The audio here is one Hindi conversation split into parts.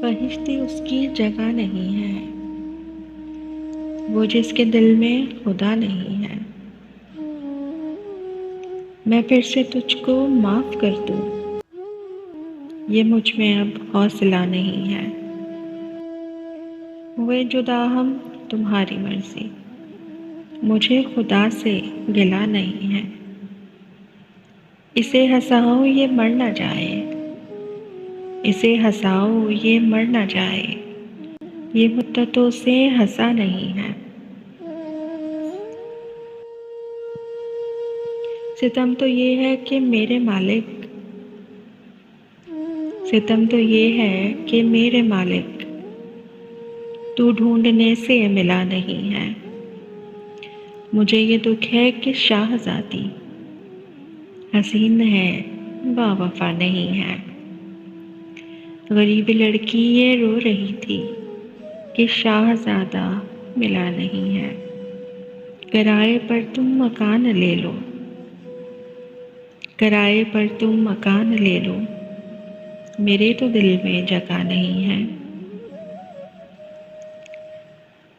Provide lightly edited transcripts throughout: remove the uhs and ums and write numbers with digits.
बहिश्ती उसकी जगह नहीं है, वो जिसके दिल में खुदा नहीं है। मैं फिर से तुझको माफ कर दूं, ये मुझ में अब हौसला नहीं है। हुए जुदा हम तुम्हारी मर्जी, मुझे खुदा से गिला नहीं है। इसे हंसाओ ये मर न जाए, इसे हंसाओ ये मर न जाए, ये मुद्दतों से हंसा नहीं है। सितम तो ये है कि मेरे मालिक, सितम तो ये है कि मेरे मालिक, तू ढूंढने से मिला नहीं है। मुझे ये दुख है कि शाहज़ादी हसीन है, बावफा नहीं है। गरीब लड़की ये रो रही थी कि शाहज़ादा मिला नहीं है। किराए पर तुम मकान ले लो, किराए पर तुम मकान ले लो, मेरे तो दिल में जगह नहीं है।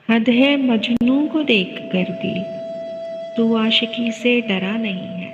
हद है मजनू को देख कर भी, तू आशिकी से डरा नहीं है।